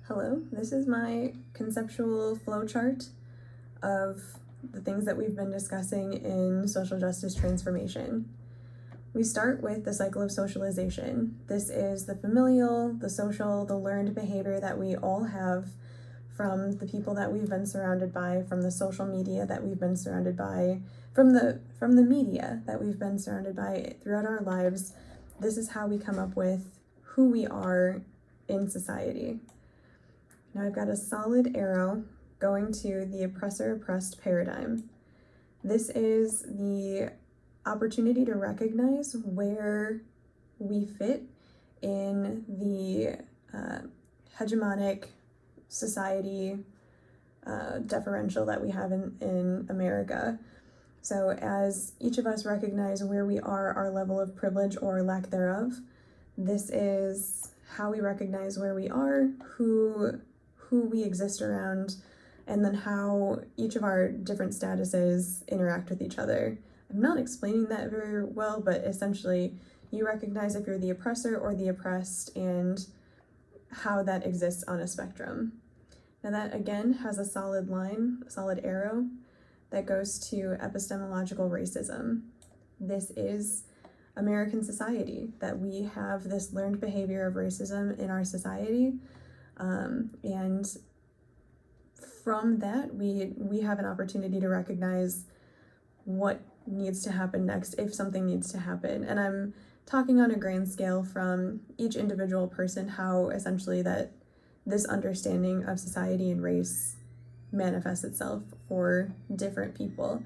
Hello, this is my conceptual flowchart of the things that we've been discussing in social justice transformation. We start with the cycle of socialization. This is the familial, the social, the learned behavior that we all have from the people that we've been surrounded by, from the social media that we've been surrounded by, from the media that we've been surrounded by throughout our lives. This is how we come up with who we are in society. Now I've got a solid arrow going to the oppressor-oppressed paradigm. This is the opportunity to recognize where we fit in the hegemonic society deferential that we have in America. So as each of us recognize where we are, our level of privilege or lack thereof, this is how we recognize where we are, who we exist around, and then how each of our different statuses interact with each other. I'm not explaining that very well, but essentially you recognize if you're the oppressor or the oppressed and how that exists on a spectrum. Now that again has a solid line, a solid arrow that goes to epistemological racism. This is American society, that we have this learned behavior of racism in our society. And from that, we have an opportunity to recognize what needs to happen next, if something needs to happen. And I'm talking on a grand scale from each individual person, how essentially that this understanding of society and race manifests itself for different people.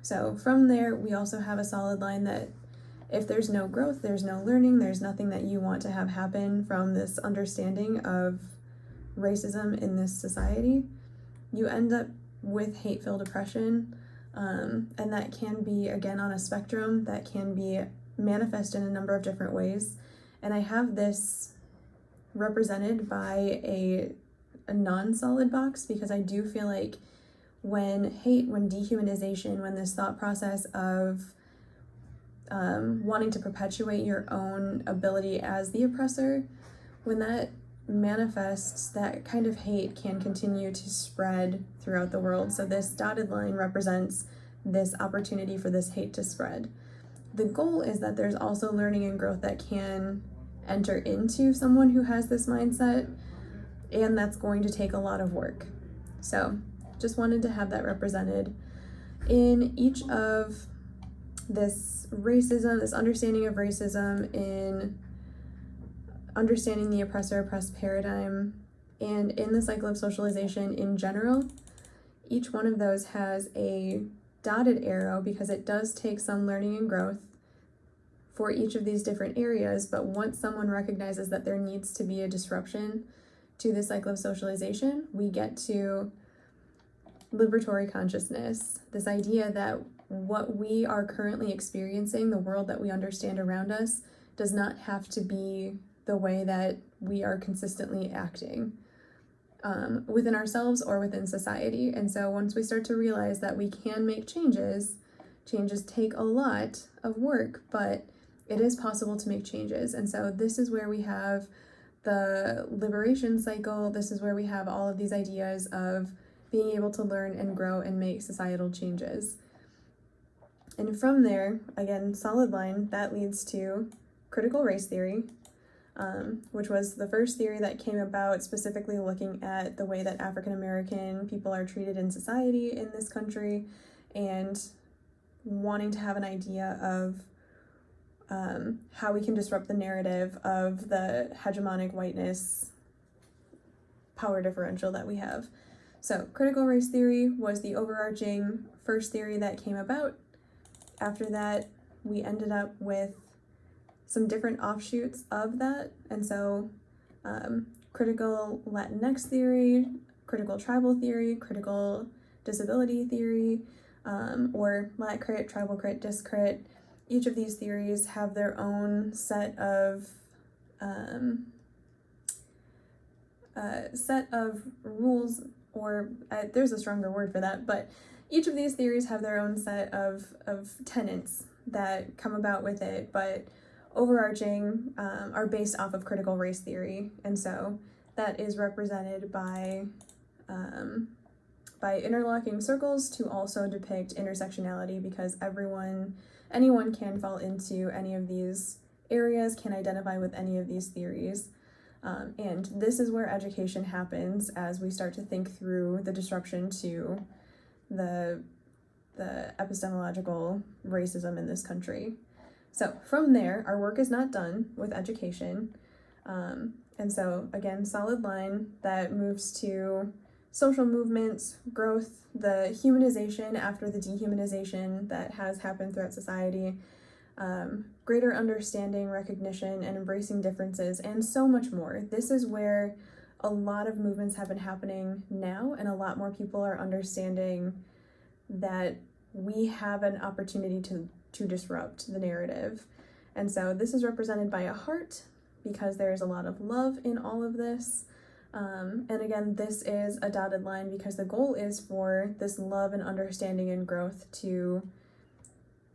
So from there, we also have a solid line that if there's no growth, there's no learning, there's nothing that you want to have happen from this understanding of racism in this society, you end up with hate-filled oppression, and that can be, again, on a spectrum, that can be manifest in a number of different ways. And I have this represented by a non-solid box because I do feel like when hate, when dehumanization, when this thought process of wanting to perpetuate your own ability as the oppressor, when that manifests, that kind of hate can continue to spread throughout the world. So this dotted line represents this opportunity for this hate to spread. The goal is that there's also learning and growth that can enter into someone who has this mindset, and that's going to take a lot of work. So just wanted to have that represented in each of this racism, this understanding of racism, in understanding the oppressor-oppressed paradigm, and in the cycle of socialization in general. Each one of those has a dotted arrow because it does take some learning and growth for each of these different areas, but once someone recognizes that there needs to be a disruption to the cycle of socialization, we get to liberatory consciousness, this idea that what we are currently experiencing, the world that we understand around us, does not have to be the way that we are consistently acting within ourselves or within society. And so once we start to realize that we can make changes take a lot of work, but it is possible to make changes. And so this is where we have the liberation cycle. This is where we have all of these ideas of being able to learn and grow and make societal changes. And from there, again, solid line, that leads to critical race theory, which was the first theory that came about specifically looking at the way that African American people are treated in society in this country, and wanting to have an idea of how we can disrupt the narrative of the hegemonic whiteness power differential that we have. So critical race theory was the overarching first theory that came about. After that, we ended up with some different offshoots of that. And so critical Latinx theory, critical tribal theory, critical disability theory, or Lat crit, tribal crit, disc crit. Each of these theories have their own set of rules, or there's a stronger word for that, but each of these theories have their own set of tenets that come about with it, but overarching are based off of critical race theory. And so that is represented by interlocking circles to also depict intersectionality, because anyone can fall into any of these areas, can identify with any of these theories. And this is where education happens as we start to think through the disruption to the epistemological racism in this country. So from there, our work is not done with education. And so again, solid line that moves to social movements, growth, the humanization after the dehumanization that has happened throughout society, greater understanding, recognition, and embracing differences, and so much more. This is where a lot of movements have been happening now, and a lot more people are understanding that we have an opportunity to disrupt the narrative. And so this is represented by a heart, because there is a lot of love in all of this. And again, this is a dotted line because the goal is for this love and understanding and growth to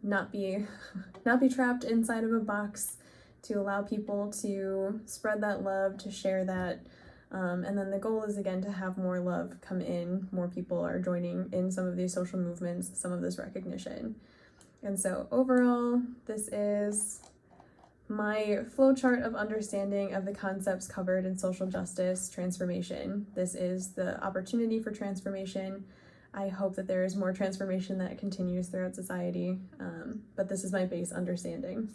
not be trapped inside of a box, to allow people to spread that love, to share that. And then the goal is, again, to have more love come in, more people are joining in some of these social movements, some of this recognition. And so overall, this is my flowchart of understanding of the concepts covered in social justice transformation. This is the opportunity for transformation. I hope that there is more transformation that continues throughout society, but this is my base understanding.